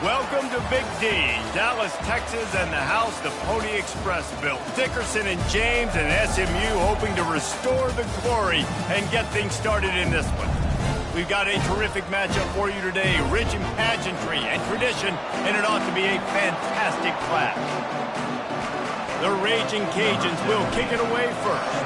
Welcome to Big D, Dallas, Texas, and the house the Pony Express built. Dickerson and James and SMU hoping to restore the glory and get things started in this one. We've got a terrific matchup for you today, rich in pageantry and tradition, and it ought to be a fantastic clash. The Raging Cajuns will kick it away first.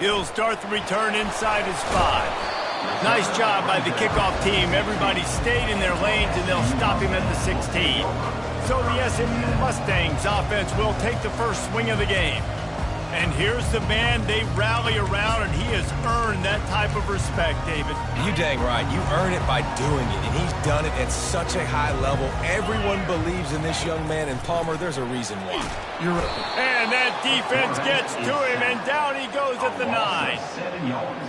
He'll start the return inside his 5. Nice job by the kickoff team. Everybody stayed in their lanes, and they'll stop him at the 16. So the SMU Mustangs offense will take the first swing of the game. And here's the man they rally around, and he has earned that type of respect, David. You dang right. You earn it by doing it, and he's done it at such a high level. Everyone believes in this young man, and Palmer, there's a reason why. You're right. And that defense gets to him, and down he goes at the 9.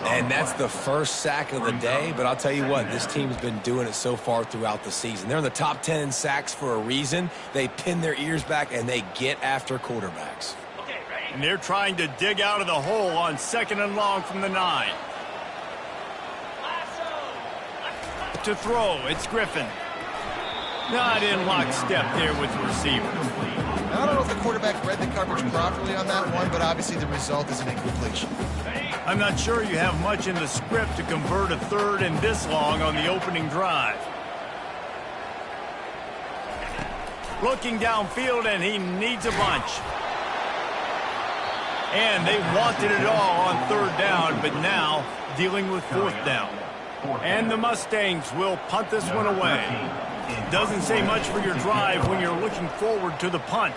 And that's the first sack of the day, but I'll tell you what, this team's been doing it so far throughout the season. They're in the top 10 in sacks for a reason. They pin their ears back, and they get after quarterbacks. And they're trying to dig out of the hole on 2nd and long from the 9. To throw, it's Griffin. Not in lockstep there with the receiver. I don't know if the quarterback read the coverage properly on that one, but obviously the result is an incompletion. I'm not sure you have much in the script to convert a 3rd and this long on the opening drive. Looking downfield, and he needs a bunch. And they wanted it all on 3rd down, but now dealing with 4th down. And the Mustangs will punt this one away. Doesn't say much for your drive when you're looking forward to the punt.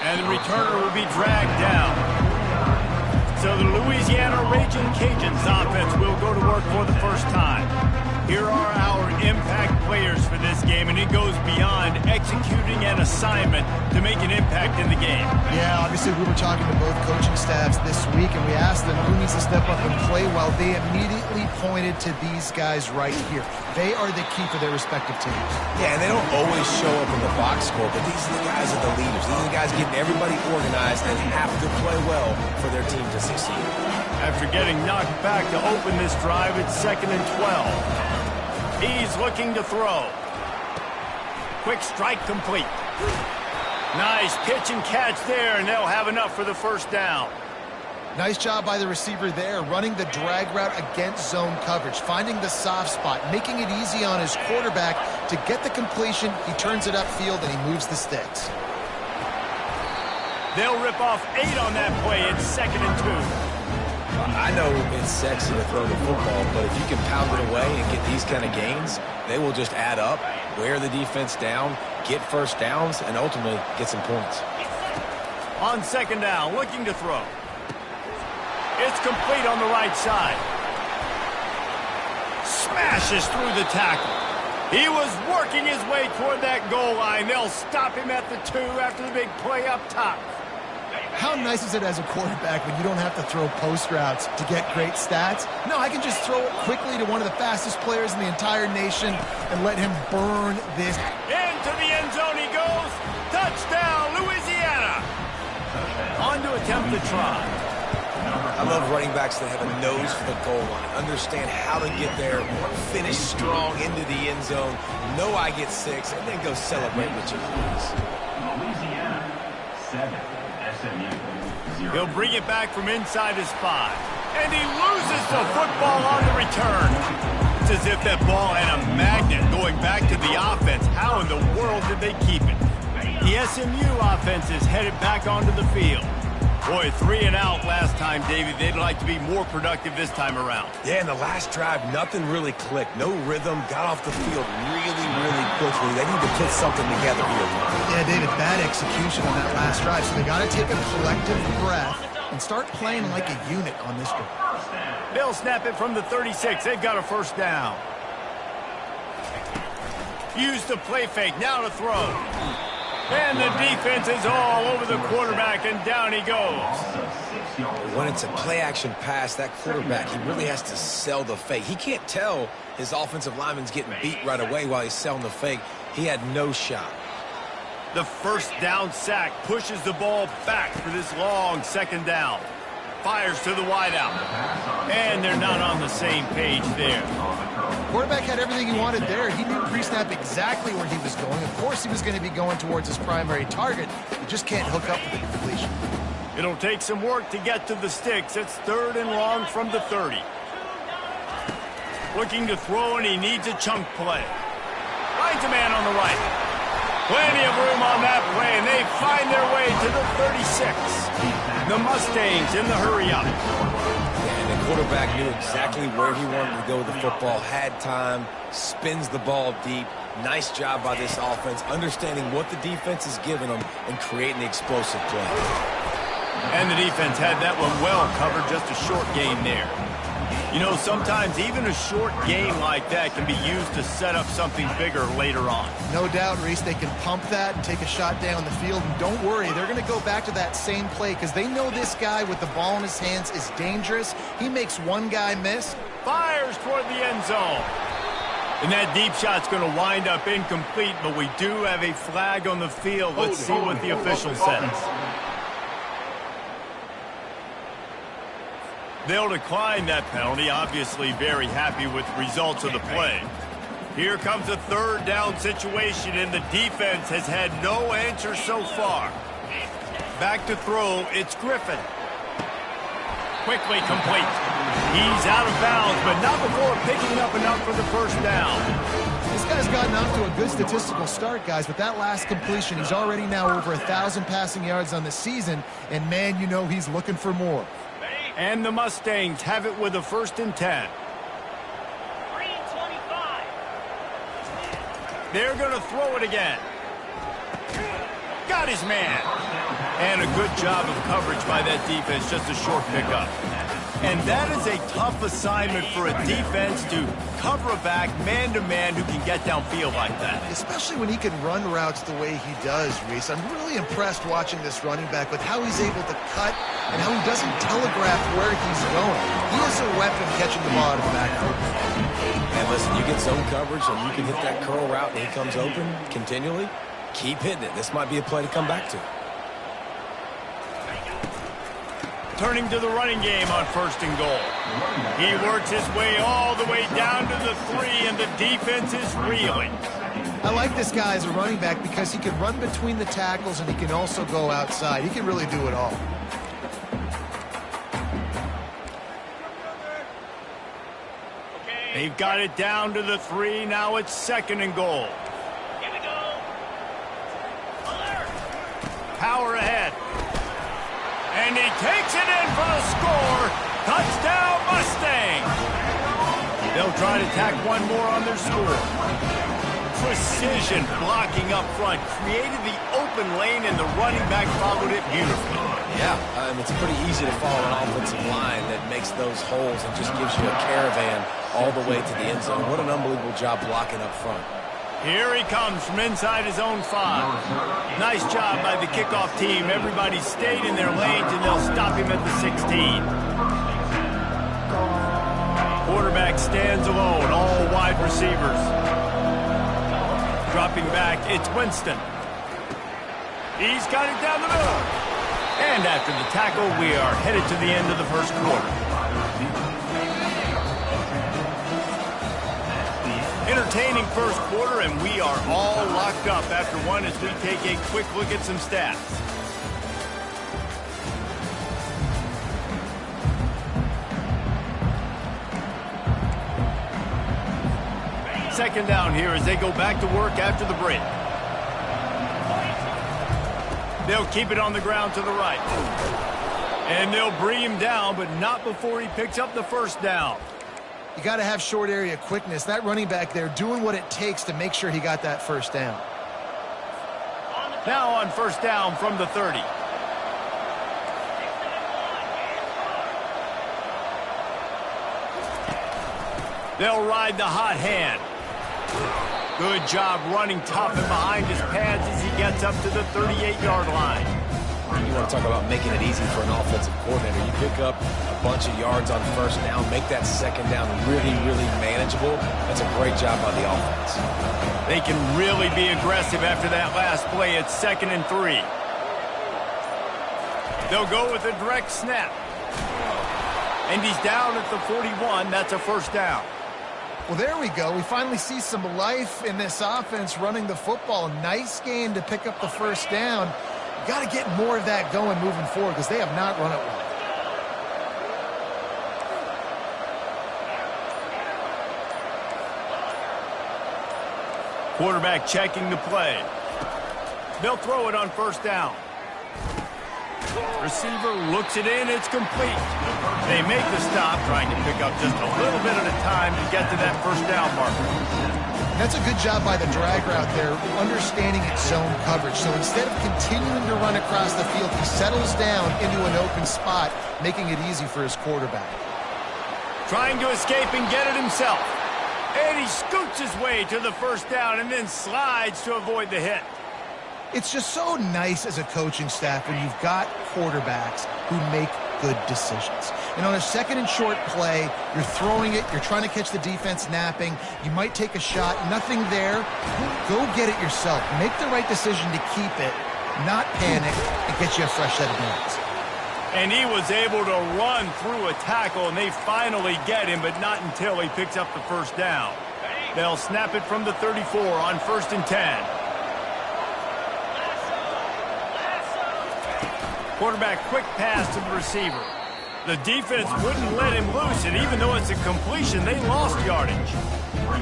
And the returner will be dragged down. So the Louisiana Raging Cajuns offense will go to work for the first time. Here are our impact players for this game, and it goes beyond executing an assignment to make an impact in the game. Yeah, obviously we were talking to both coaching staffs this week, and we asked them who needs to step up and play well. They immediately pointed to these guys right here. They are the key for their respective teams. Yeah, and they don't always show up in the box score, but these are the guys that are the leaders. These are the guys getting everybody organized and have to play well for their team to succeed. After getting knocked back to open this drive, it's 2nd and 12. He's looking to throw. Quick strike complete. Nice pitch and catch there, and they'll have enough for the first down. Nice job by the receiver there, running the drag route against zone coverage, finding the soft spot, making it easy on his quarterback to get the completion. He turns it upfield, and he moves the sticks. They'll rip off 8 on that play. It's 2nd and 2. I know it's sexy to throw the football, but if you can pound it away and get these kind of gains, they will just add up, wear the defense down, get first downs, and ultimately get some points. On 2nd down, looking to throw. It's complete on the right side. Smashes through the tackle. He was working his way toward that goal line. They'll stop him at the 2 after the big play up top. How nice is it as a quarterback when you don't have to throw post routes to get great stats? No, I can just throw it quickly to one of the fastest players in the entire nation and let him burn this. Into the end zone he goes. Touchdown, Louisiana. On to attempt the try. I love running backs that have a nose for the goal line, understand how to get there, finish strong into the end zone, know I get 6, and then go celebrate with you. Louisiana 7. He'll bring it back from inside his 5. And he loses the football on the return. It's as if that ball had a magnet going back to the offense. How in the world did they keep it? The SMU offense is headed back onto the field. Boy, 3 and out last time, David. They'd like to be more productive this time around. Yeah, in the last drive, nothing really clicked. No rhythm, got off the field really quickly. They need to put something together here. Yeah, David, bad execution on that last drive. So they got to take a collective breath and start playing like a unit on this one. They'll snap it from the 36. They've got a first down. Use the play fake. Now to throw. And the defense is all over the quarterback, and down he goes. When it's a play-action pass, that quarterback, he really has to sell the fake. He can't tell his offensive lineman's getting beat right away while he's selling the fake. He had no shot. The first down sack pushes the ball back for this long 2nd down. fires to the wideout. And they're not on the same page there. Quarterback had everything he wanted there. He knew pre-snap exactly where he was going. Of course he was going to be going towards his primary target. He just can't hook up with the completion. It'll take some work to get to the sticks. It's 3rd and long from the 30. Looking to throw, and he needs a chunk play. Finds a man on the right. Plenty of room on that play, and they find their way to the 36. The Mustangs in the hurry-up. And the quarterback knew exactly where he wanted to go with the football, had time, spins the ball deep. Nice job by this offense, understanding what the defense is giving them and creating the explosive play. And the defense had that one well covered, just a short gain there. You know, sometimes even a short game like that can be used to set up something bigger later on. No doubt, Reese, they can pump that and take a shot down the field. And don't worry, they're going to go back to that same play because they know this guy with the ball in his hands is dangerous. He makes one guy miss. Fires toward the end zone. And that deep shot's going to wind up incomplete, but we do have a flag on the field. Let's see what the official says. They'll decline that penalty, obviously very happy with the results of the play. Here comes a 3rd down situation, and the defense has had no answer so far. Back to throw, it's Griffin. Quickly complete. He's out of bounds, but not before picking up enough for the 1st down. This guy's gotten off to a good statistical start, guys. With that last completion, he's already now over 1,000 passing yards on the season, and man, you know he's looking for more. And the Mustangs have it with a 1st and 10. They're going to throw it again. Got his man. And a good job of coverage by that defense, just a short pickup. And that is a tough assignment for a defense to cover a back man-to-man who can get downfield like that. Especially when he can run routes the way he does, Reese. I'm really impressed watching this running back with how he's able to cut and how he doesn't telegraph where he's going. He is a weapon catching the ball out of the backfield. And listen, you get zone coverage and you can hit that curl route and he comes open continually. Keep hitting it. This might be a play to come back to. Turning to the running game on 1st and goal. He works his way all the way down to the 3, and the defense is reeling. I like this guy as a running back because he can run between the tackles and he can also go outside. He can really do it all. They've got it down to the 3. Now it's 2nd and goal. Here we go. Power ahead. And he takes it in for the score. Touchdown, Mustang. They'll try to tack one more on their score. Precision blocking up front. Created the open lane, and the running back followed it beautifully. Yeah, it's pretty easy to follow an offensive line that makes those holes and just gives you a caravan all the way to the end zone. What an unbelievable job blocking up front. Here he comes from inside his own 5. Nice job by the kickoff team. Everybody stayed in their lanes, and they'll stop him at the 16. Quarterback stands alone, all wide receivers. Dropping back, it's Winston. He's got it down the middle. And after the tackle, we are headed to the end of the 1st quarter. Entertaining 1st quarter, and we are all locked up after one as we take a quick look at some stats. Second down here as they go back to work after the break. They'll keep it on the ground to the right. And they'll bring him down, but not before he picks up the 1st down. You got to have short area quickness. That running back there doing what it takes to make sure he got that 1st down. Now on 1st down from the 30. They'll ride the hot hand. Good job running tough and behind his pads as he gets up to the 38-yard line. You want to talk about making it easy for an offensive coordinator. You pick up a bunch of yards on 1st down, make that 2nd down really, really manageable. That's a great job by the offense. They can really be aggressive after that last play. It's 2nd and 3. They'll go with a direct snap. And he's down at the 41. That's a first down. Well, there we go. We finally see some life in this offense running the football. Nice game to pick up the first down. Got to get more of that going moving forward because they have not run it well. Quarterback checking the play. They'll throw it on first down. Receiver looks it in. It's complete. They make the stop, trying to pick up just a little bit at a time to get to that first down marker. That's a good job by the drag route there, understanding its zone coverage. So instead of continuing to run across the field, he settles down into an open spot, making it easy for his quarterback. Trying to escape and get it himself. And he scoots his way to the first down and then slides to avoid the hit. It's just so nice as a coaching staff when you've got quarterbacks who make good decisions. And on a second and short play, you're throwing it, you're trying to catch the defense napping, you might take a shot, nothing there. Go get it yourself. Make the right decision to keep it, not panic, and get you a fresh set of hands. And he was able to run through a tackle, and they finally get him, but not until he picks up the first down. They'll snap it from the 34 on 1st and 10. Quarterback quick pass to the receiver. The defense wouldn't let him loose, and even though it's a completion, they lost yardage.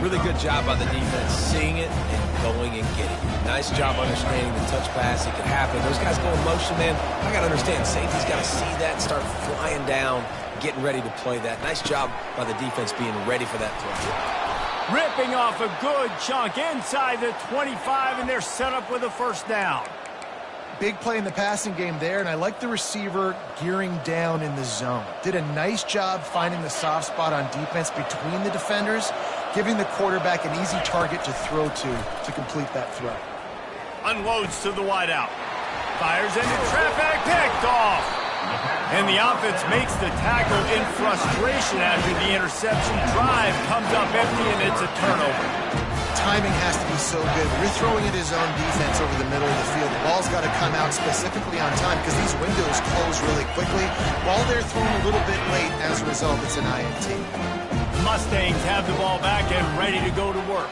Really good job by the defense, seeing it and going and getting it. Nice job understanding the touch pass. It could happen. Those guys go in motion, man. I got to understand, safety's got to see that, start flying down, getting ready to play that. Nice job by the defense being ready for that throw. Ripping off a good chunk inside the 25, and they're set up with a first down. Big play in the passing game there, and I like the receiver gearing down in the zone. Did a nice job finding the soft spot on defense between the defenders, giving the quarterback an easy target to throw to complete that throw. Unloads to the wideout. Fires into traffic, picked off. And the offense makes the tackle in frustration after the interception. Drive comes up empty, and it's a turnover. Timing has to be so good. When you're throwing at his own defense over the middle of the field, the ball's got to come out specifically on time because these windows close really quickly. While they're thrown a little bit late, as a result, it's an INT. Mustangs have the ball back and ready to go to work.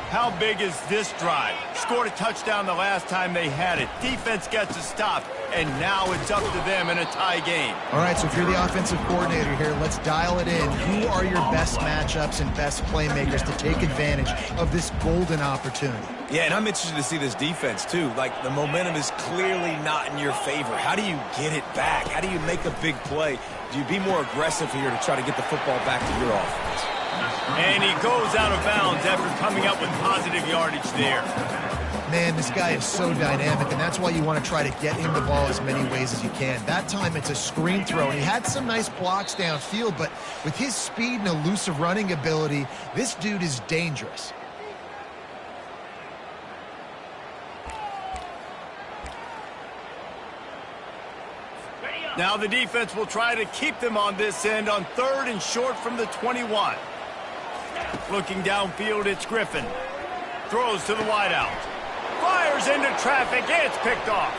How big is this drive? Scored a touchdown the last time they had it. Defense gets a stop, and now it's up to them in a tie game. All right, so if you're the offensive coordinator here, let's dial it in. Who are your best matchups and best playmakers to take advantage of this golden opportunity? Yeah, and I'm interested to see this defense, too. Like, the momentum is clearly not in your favor. How do you get it back? How do you make a big play? Do you be more aggressive here to try to get the football back to your offense? And he goes out of bounds after coming up with positive yardage there. Man, this guy is so dynamic, and that's why you want to try to get him the ball as many ways as you can. That time, it's a screen throw, and he had some nice blocks downfield, but with his speed and elusive running ability, this dude is dangerous. Now the defense will try to keep them on this end on 3rd and short from the 21. Looking downfield, it's Griffin. Throws to the wideout. Fires into traffic. It's picked off.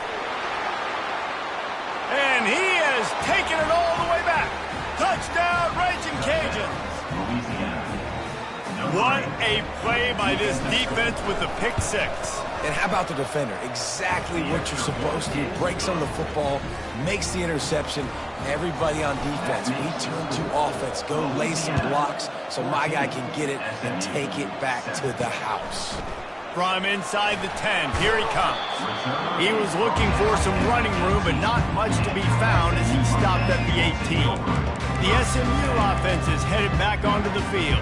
And he has taken it all the way back. Touchdown, Raging Cajuns. What a play by this defense with the pick six. And how about the defender? Exactly what you're supposed to do. Breaks on the football, makes the interception. Everybody on defense, we turn to offense. Go lay some blocks so my guy can get it and take it back to the house. From inside the 10, here he comes. He was looking for some running room, but not much to be found as he stopped at the 18. The SMU offense is headed back onto the field.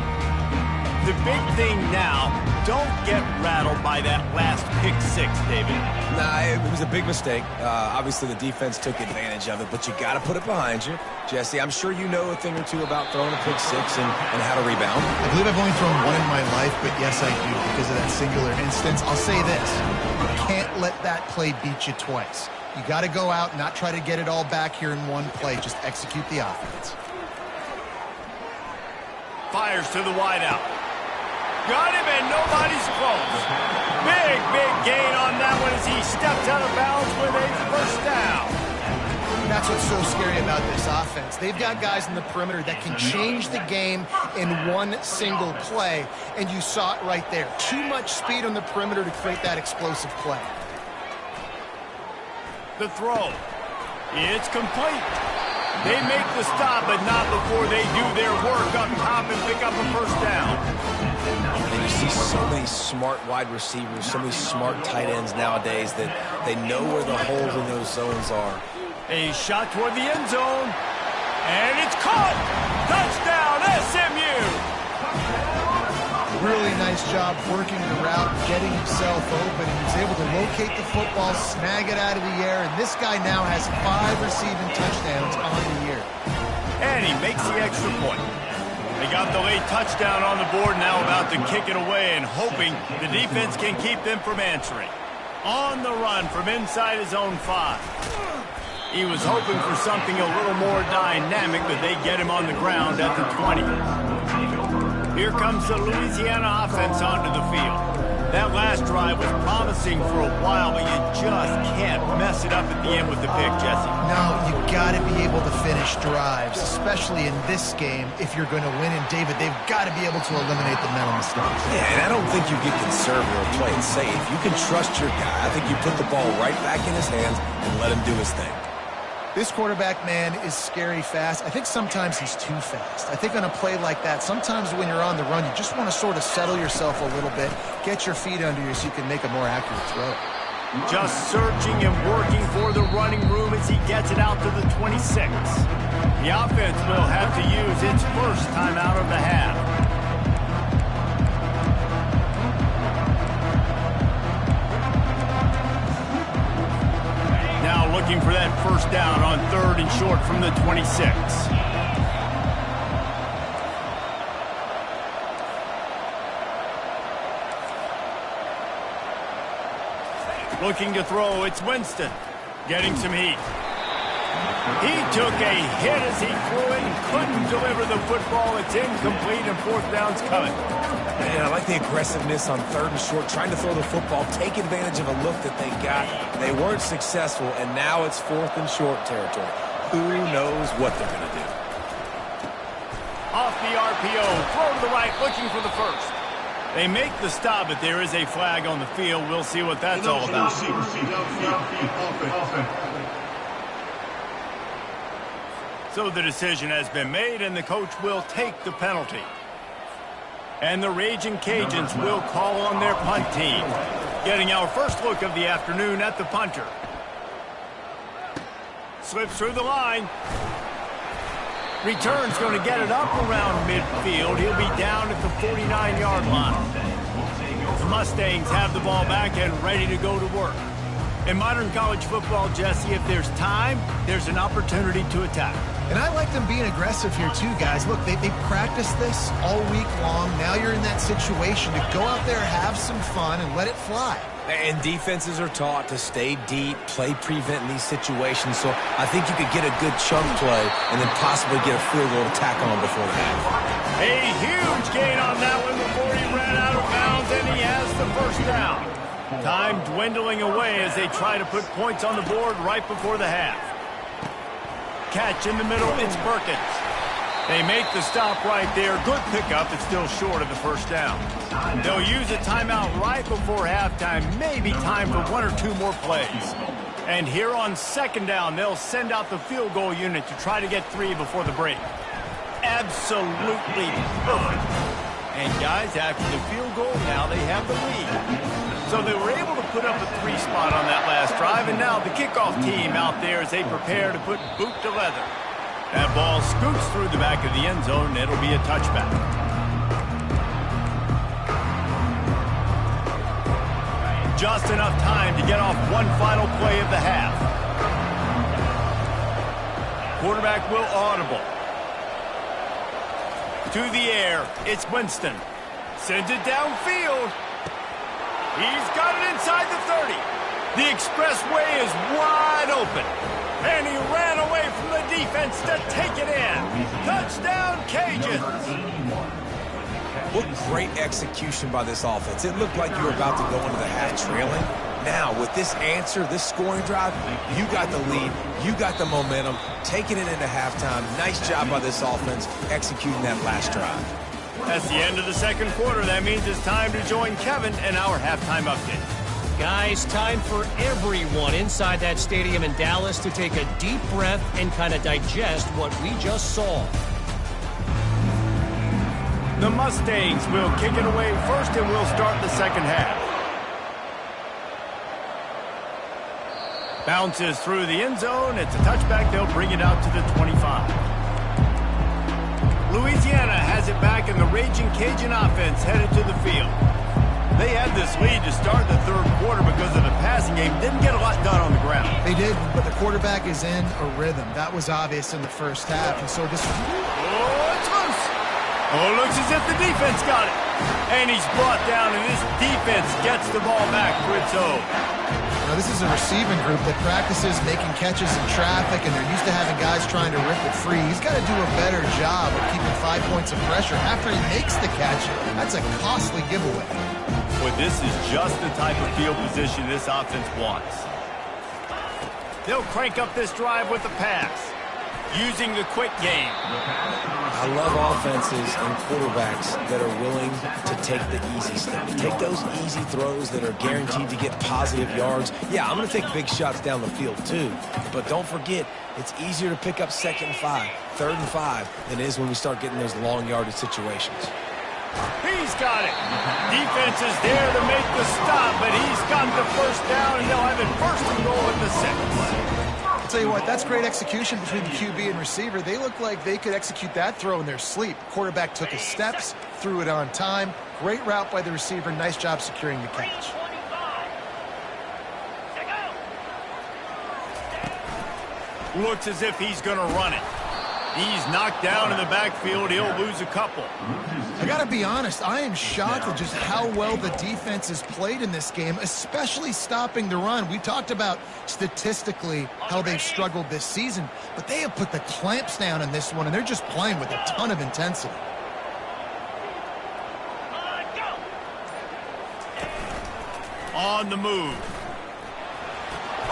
The big thing now, don't get rattled by that last pick six, David. Nah, it was a big mistake. Obviously, the defense took advantage of it, but you got to put it behind you. Jesse, I'm sure you know a thing or two about throwing a pick six and how to rebound. I believe I've only thrown one in my life, but yes, I do because of that singular instance. I'll say this. You can't let that play beat you twice. You got to go out and not try to get it all back here in one play. Just execute the offense. Fires to the wideout. Got him, and nobody's close. Big gain on that one as he steps out of bounds with a first down. That's what's so scary about this offense. They've got guys in the perimeter that can change the game in one single play, and you saw it right there. Too much speed on the perimeter to create that explosive play. The throw. It's complete. They make the stop, but not before they do their work up top and pick up a first down. And you see so many smart wide receivers, so many smart tight ends nowadays that they know where the holes in those zones are. A shot toward the end zone, and it's caught! Touchdown, SMU! Really nice job working the route, getting himself open. He was able to locate the football, snag it out of the air, and this guy now has 5 receiving touchdowns on the year. And he makes the extra point. They got the late touchdown on the board, now about to kick it away and hoping the defense can keep them from answering. On the run from inside his own 5. He was hoping for something a little more dynamic, but they get him on the ground at the 20. Here comes the Louisiana offense onto the field. That last drive was promising for a while, but you just can't mess it up at the end with the pick, Jesse. No, you got to be able to finish drives, especially in this game if you're going to win. And, David, they've got to be able to eliminate the mental mistakes. Yeah, and I don't think you get conservative or play it safe. You can trust your guy. I think you put the ball right back in his hands and let him do his thing. This quarterback, man, is scary fast. I think sometimes he's too fast. I think on a play like that, sometimes when you're on the run, you just want to sort of settle yourself a little bit, get your feet under you so you can make a more accurate throw. Just searching and working for the running room as he gets it out to the 26. The offense will have to use its first time out of the half. Now looking for that first down on 3rd and short from the 26. Looking to throw, it's Winston. Getting some heat. He took a hit as he threw it and couldn't deliver the football. It's incomplete and 4th down's coming. And I like the aggressiveness on 3rd and short, trying to throw the football, take advantage of a look that they got. They weren't successful, and now it's 4th and short territory. Who knows what they're going to do? Off the RPO, throw to the right, looking for the first. They make the stop, but there is a flag on the field. We'll see what that's all about. So the decision has been made, and the coach will take the penalty. And the Raging Cajuns will call on their punt team. Getting our first look of the afternoon at the punter. Slips through the line. Return's going to get it up around midfield. He'll be down at the 49-yard line. The Mustangs have the ball back and ready to go to work. In modern college football, Jesse, if there's time, there's an opportunity to attack. And I like them being aggressive here too, guys. Look, they practiced this all week long. Now you're in that situation to go out there, have some fun, and let it fly. And defenses are taught to stay deep, play prevent in these situations. So I think you could get a good chunk play and then possibly get a field goal to tack on before the half. A huge gain on that one before he ran out of bounds, and he has the first down. Time dwindling away as they try to put points on the board right before the half. Catch in the middle, it's Perkins. They make the stop right there. Good pickup, it's still short of the first down. They'll use a timeout right before halftime, maybe time for 1 or 2 more plays. And here on 2nd down, they'll send out the field goal unit to try to get 3 before the break. Absolutely perfect. And guys, after the field goal, now they have the lead. So they were able to put up a 3 spot on that last drive, and now the kickoff team out there as they prepare to put boot to leather. That ball scoots through the back of the end zone, and it'll be a touchback. Just enough time to get off one final play of the half. Quarterback will audible. To the air, it's Winston. Sends it downfield. He's got it inside the 30. The expressway is wide open. And he ran away from the defense to take it in. Touchdown, Cajuns. What great execution by this offense. It looked like you were about to go into the half trailing, Now, with this answer, this scoring drive, you got the lead, you got the momentum, taking it into halftime. Nice job by this offense executing that last drive. That's the end of the second quarter. That means it's time to join Kevin and our halftime update. Guys, time for everyone inside that stadium in Dallas to take a deep breath and kind of digest what we just saw. The Mustangs will kick it away first, and we'll start the second half. Bounces through the end zone. It's a touchback. They'll bring it out to the 25. Louisiana has it back, and the Raging Cajun offense headed to the field. They had this lead to start the third quarter because of the passing game. Didn't get a lot done on the ground. They did, but the quarterback is in a rhythm. That was obvious in the first half, and so this... Oh, it's loose. Oh, looks as if the defense got it. And he's brought down, and this defense gets the ball back for its own. Now, this is a receiving group that practices making catches in traffic, and they're used to having guys trying to rip it free. He's got to do a better job of keeping 5 points of pressure after he makes the catch. That's a costly giveaway. But this is just the type of field position this offense wants. They'll crank up this drive with the pass, using the quick game. I love offenses and quarterbacks that are willing to take the easy step, to take those easy throws that are guaranteed to get positive yards. Yeah, I'm going to take big shots down the field too, but don't forget, it's easier to pick up 2nd and 5, 3rd and 5 than it is when we start getting those long yardage situations. He's got it. Defense is there to make the stop, but he's got the first down, and they'll have it 1st and goal at the 6. I'll tell you what, that's great execution between the QB and receiver. They look like they could execute that throw in their sleep. Quarterback took his steps, threw it on time. Great route by the receiver. Nice job securing the catch. Looks as if he's going to run it. He's knocked down in the backfield. He'll lose a couple. I got to be honest, I am shocked at just how well the defense has played in this game, especially stopping the run. We talked about statistically how they've struggled this season, but they have put the clamps down in this one, and they're just playing with a ton of intensity. On the move.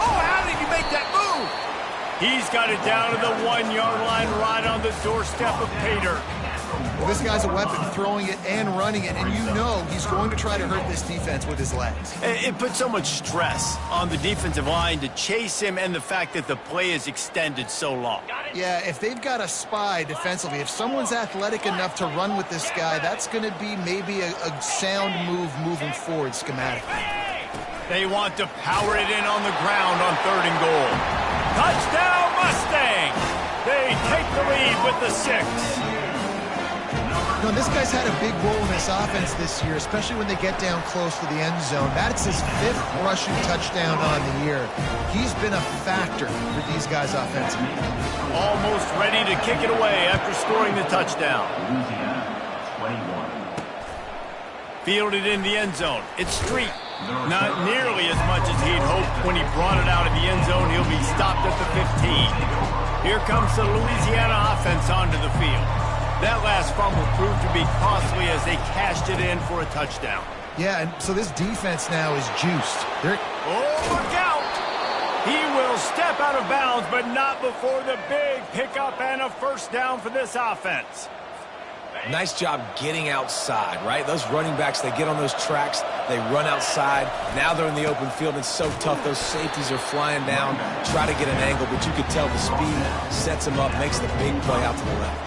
Oh, how did he make that move? He's got it down to the 1-yard line, right on the doorstep of Pater. Well, this guy's a weapon, throwing it and running it, and you know he's going to try to hurt this defense with his legs. It puts so much stress on the defensive line to chase him, and the fact that the play is extended so long. Yeah, if they've got a spy defensively, if someone's athletic enough to run with this guy, that's going to be maybe a sound move moving forward schematically. They want to power it in on the ground on 3rd and goal. Touchdown, Mustang! They take the lead with the 6. No, this guy's had a big role in this offense this year, especially when they get down close to the end zone. That's his 5th rushing touchdown on the year. He's been a factor for these guys offensively. Almost ready to kick it away after scoring the touchdown. Louisiana, 21. Fielded in the end zone. It's Street. Not nearly as much as he'd hoped when he brought it out of the end zone. He'll be stopped at the 15. Here comes the Louisiana offense onto the field. That last fumble proved to be costly as they cashed it in for a touchdown. Yeah, and so this defense now is juiced. Oh, look out! He will step out of bounds, but not before the big pickup and a 1st down for this offense. Nice job getting outside, right? Those running backs, they get on those tracks, they run outside. Now they're in the open field. It's so tough. Those safeties are flying down, try to get an angle, but you could tell the speed sets them up, makes the big play out to the left.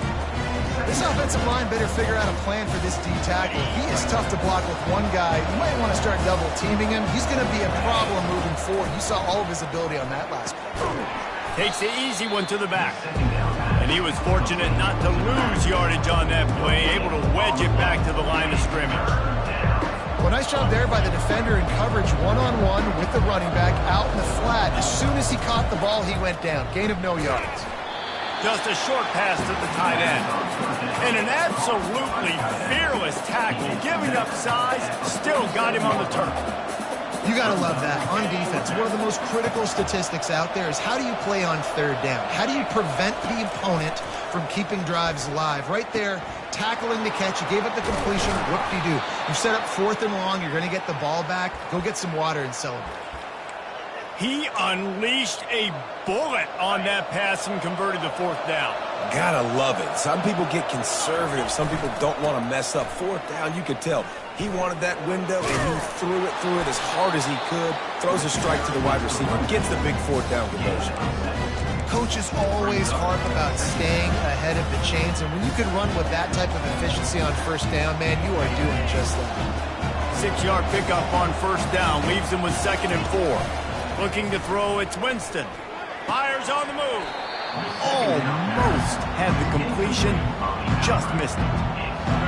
This offensive line better figure out a plan for this D tackle. He is tough to block with one guy. You might want to start double teaming him. He's going to be a problem moving forward. You saw all of his ability on that last play. Takes the easy one to the back. And he was fortunate not to lose yardage on that play, able to wedge it back to the line of scrimmage. Well, nice job there by the defender in coverage one-on-one with the running back out in the flat. As soon as he caught the ball, he went down. Gain of no yards. Just a short pass to the tight end. And an absolutely fearless tackle, giving up size, still got him on the turf. You got to love that on defense. One of the most critical statistics out there is how do you play on 3rd down? How do you prevent the opponent from keeping drives alive? Right there, tackling the catch. You gave up the completion. What do? You set up 4th and long. You're going to get the ball back. Go get some water and celebrate. He unleashed a bullet on that pass and converted the fourth down. Gotta love it. Some people get conservative. Some people don't want to mess up. Fourth down, you could tell. He wanted that window, and he threw it as hard as he could. Throws a strike to the wide receiver. Gets the big fourth down conversion. Coaches always harp about staying ahead of the chains, and when you can run with that type of efficiency on first down, man, you are doing just that. 6-yard pickup on first down leaves him with 2nd and 4. Looking to throw, it's Winston. Fires on the move. Almost had the completion, just missed it.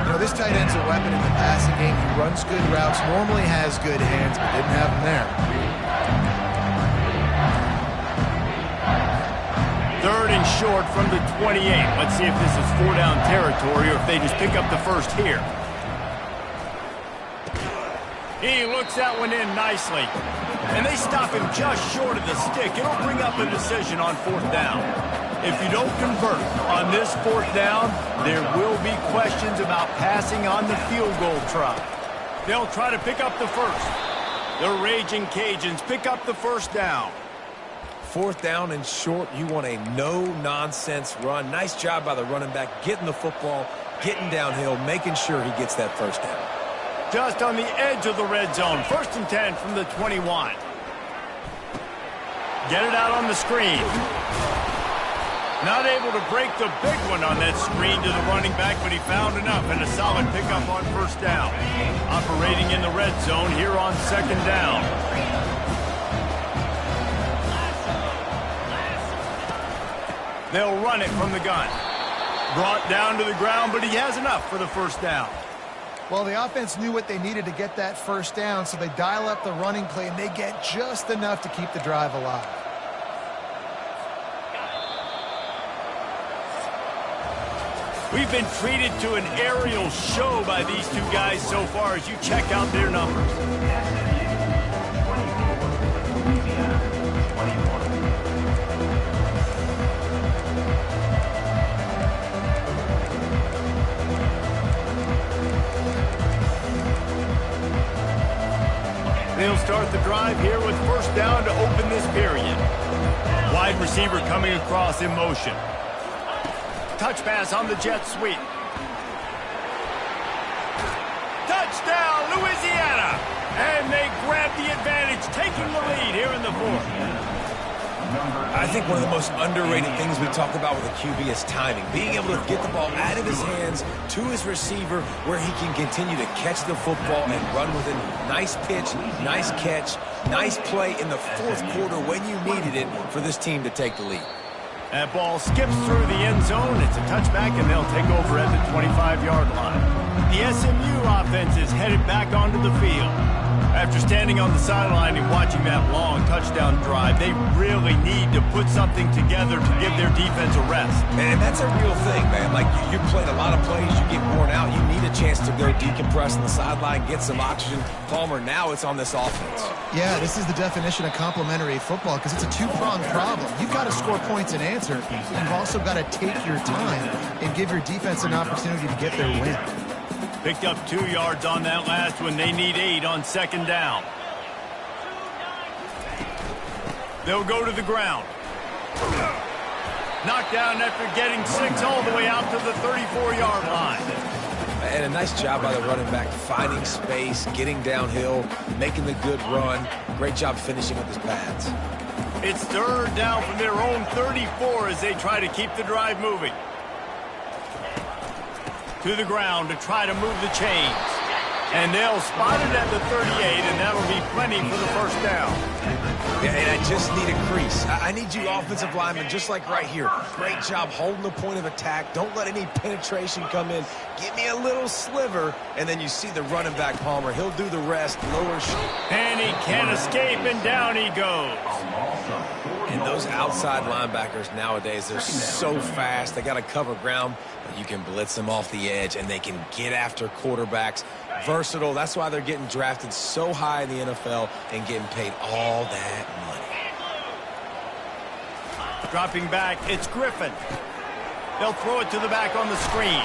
You know, this tight end's a weapon in the passing game. He runs good routes, normally has good hands, but didn't have them there. 3rd and short from the 28. Let's see if this is 4-down territory or if they just pick up the first here. He looks that one in nicely. And they stop him just short of the stick. It'll bring up a decision on 4th down. If you don't convert on this 4th down, there will be questions about passing on the field goal try. They'll try to pick up the first. The Raging Cajuns pick up the first down. 4th down and short, you want a no-nonsense run. Nice job by the running back, getting the football, getting downhill, making sure he gets that first down. Just on the edge of the red zone. 1st and 10 from the 21. Get it out on the screen. Not able to break the big one on that screen to the running back, but he found enough and a solid pickup on first down. Operating in the red zone here on 2nd down. They'll run it from the gun. Brought down to the ground, but he has enough for the first down. Well, the offense knew what they needed to get that first down, so they dial up the running play, and they get just enough to keep the drive alive. We've been treated to an aerial show by these two guys so far as you check out their numbers. They'll start the drive here with first down to open this period. Wide receiver coming across in motion. Touch pass on the jet sweep. Touchdown, Louisiana! And they grab the advantage, taking the lead here in the 4th. I think one of the most underrated things we talk about with a QB is timing. Being able to get the ball out of his hands to his receiver where he can continue to catch the football and run with it. Nice pitch, nice catch, nice play in the 4th quarter when you needed it for this team to take the lead. That ball skips through the end zone. It's a touchback, and they'll take over at the 25-yard line. The SMU offense is headed back onto the field. After standing on the sideline and watching that long touchdown drive, they really need to put something together to give their defense a rest. And that's a real thing, man. Like, you played a lot of plays, you get worn out, you need a chance to go decompress on the sideline, get some oxygen. Palmer, now it's on this offense. Yeah, this is the definition of complementary football because it's a two-pronged problem. You've got to score points and answer. You've also got to take your time and give your defense an opportunity to get their win. Picked up 2 yards on that last one. They need 8 on 2nd down. They'll go to the ground. Knocked down after getting 6 all the way out to the 34-yard line. And a nice job by the running back, finding space, getting downhill, making the good run. Great job finishing with his pads. It's 3rd down from their own 34 as they try to keep the drive moving. To the ground to try to move the chains. And they'll spot it at the 38, and that'll be plenty for the first down. Yeah, and I just need a crease. I need you offensive linemen, just like right here. Great job holding the point of attack. Don't let any penetration come in. Give me a little sliver, and then you see the running back, Palmer. He'll do the rest. Lower. And he can't escape, and down he goes. And those outside linebackers nowadays, they're so fast. They got to cover ground, but you can blitz them off the edge, and they can get after quarterbacks. Versatile. That's why they're getting drafted so high in the NFL and getting paid all that money. Dropping back, it's Griffin. They'll throw it to the back on the screen.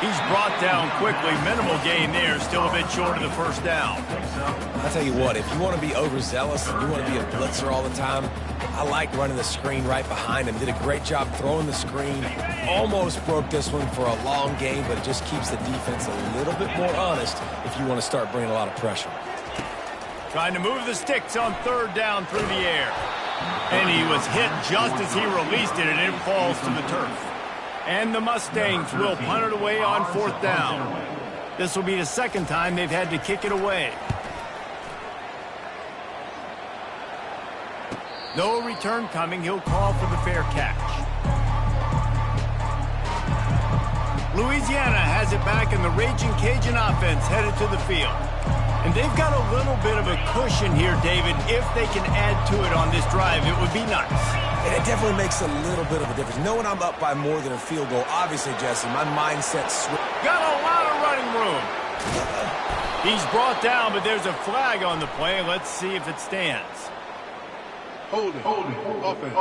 He's brought down quickly. Minimal gain there. Still a bit short of the first down. I'll tell you what, if you want to be overzealous and you want to be a blitzer all the time, I like running the screen right behind him. Did a great job throwing the screen. Almost broke this one for a long game, but it just keeps the defense a little bit more honest if you want to start bringing a lot of pressure. Trying to move the sticks on third down through the air. And he was hit just as he released it, and it falls to the turf. And the Mustangs will punt it away on fourth down. This will be the second time they've had to kick it away. No return coming. He'll call for the fair catch. Louisiana has it back, and the Raging Cajun offense headed to the field. And they've got a little bit of a cushion here, David. If they can add to it on this drive, it would be nice. And it definitely makes a little bit of a difference. Knowing I'm up by more than a field goal, obviously, Jesse, my mindset switched. Got a lot of running room. He's brought down, but there's a flag on the play. Let's see if it stands. Hold it. Offense.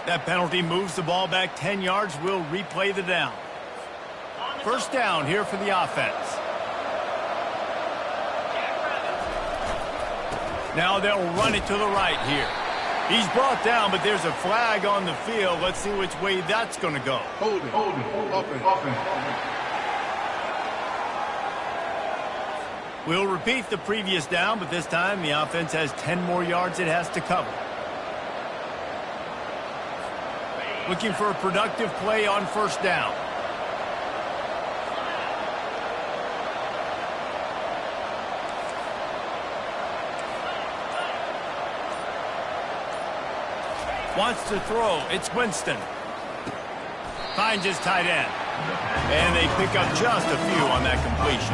That penalty moves the ball back 10 yards. We'll replay the down. First down here for the offense. Now they'll run it to the right here. He's brought down, but there's a flag on the field. Let's see which way that's going to go. Hold it. Offense. We'll repeat the previous down, but this time the offense has 10 more yards it has to cover. Looking for a productive play on first down. Wants to throw. It's Winston. Finds his tight end. And they pick up just a few on that completion.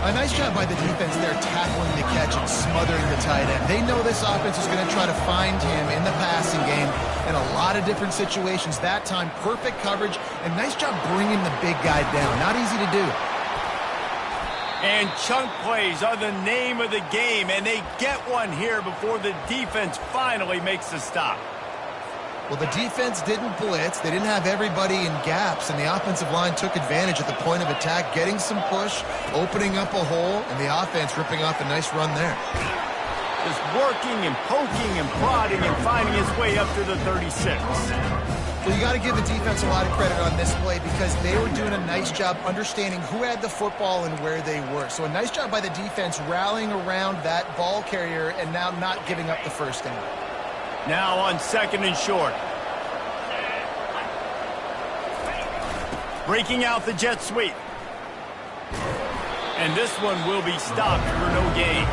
A nice job by the defense there tackling the catch and smothering the tight end. They know this offense is going to try to find him in the passing game in a lot of different situations. That time, perfect coverage and nice job bringing the big guy down. Not easy to do. And chunk plays are the name of the game, and they get one here before the defense finally makes a stop. Well, the defense didn't blitz. They didn't have everybody in gaps, and the offensive line took advantage at the point of attack, getting some push, opening up a hole, and the offense ripping off a nice run there. Just working and poking and prodding and finding his way up to the 36. Well, you got to give the defense a lot of credit on this play because they were doing a nice job understanding who had the football and where they were. So a nice job by the defense rallying around that ball carrier and now not giving up the first down. Now on second and short. Breaking out the jet sweep. And this one will be stopped for no gain.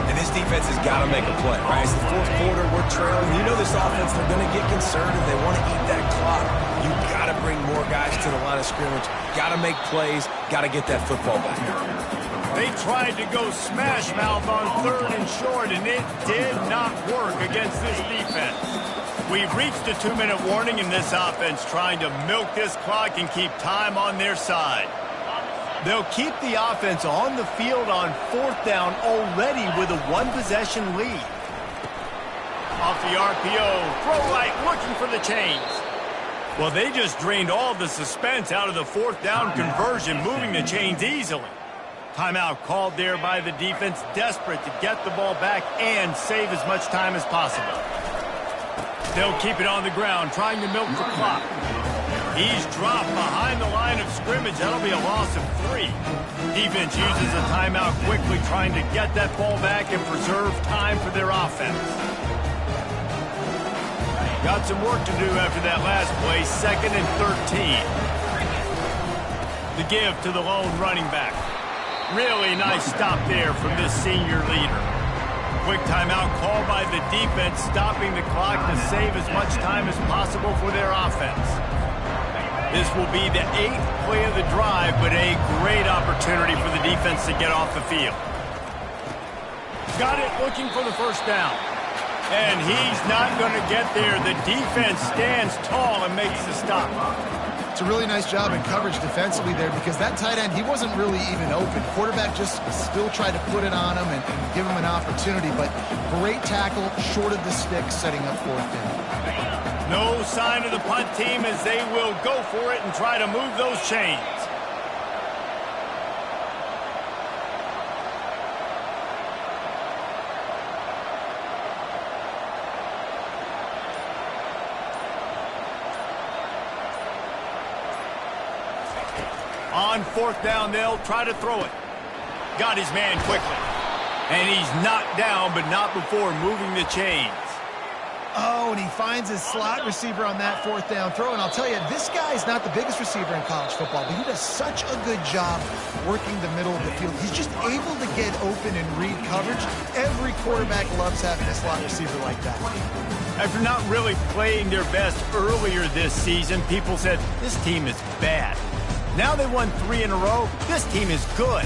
And this defense has got to make a play, right? It's the fourth quarter. We're trailing. You know this offense, they're going to get conservative. They want to eat that clock. You got to bring more guys to the line of scrimmage. Got to make plays. Got to get that football back. They tried to go smash mouth on third and short, and it did not work against this defense. We've reached a 2-minute warning in this offense, trying to milk this clock and keep time on their side. They'll keep the offense on the field on fourth down already with a one-possession lead. Off the RPO, throw right, looking for the chains. Well, they just drained all the suspense out of the fourth down conversion, moving the chains easily. Timeout called there by the defense, desperate to get the ball back and save as much time as possible. They'll keep it on the ground, trying to milk the clock. He's dropped behind the line of scrimmage. That'll be a loss of 3. Defense uses a timeout quickly, trying to get that ball back and preserve time for their offense. Got some work to do after that last play, second and 13. The give to the lone running back. Really nice stop there from this senior leader. Quick timeout called by the defense, stopping the clock to save as much time as possible for their offense. This will be the 8th play of the drive, but a great opportunity for the defense to get off the field. Got it, looking for the first down. And he's not going to get there. The defense stands tall and makes the stop. It's a really nice job in coverage defensively there because that tight end, he wasn't really even open. Quarterback just still tried to put it on him and give him an opportunity, but great tackle, short of the stick, setting up fourth down. No sign of the punt team as they will go for it and try to move those chains. On fourth down, they'll try to throw it. Got his man quickly. And he's knocked down, but not before moving the chains. Oh, and he finds his slot receiver on that fourth down throw. And I'll tell you, this guy's not the biggest receiver in college football, but he does such a good job working the middle of the field. He's just able to get open and read coverage. Every quarterback loves having a slot receiver like that. After not really playing their best earlier this season, people said, this team is bad. Now they won 3 in a row. This team is good.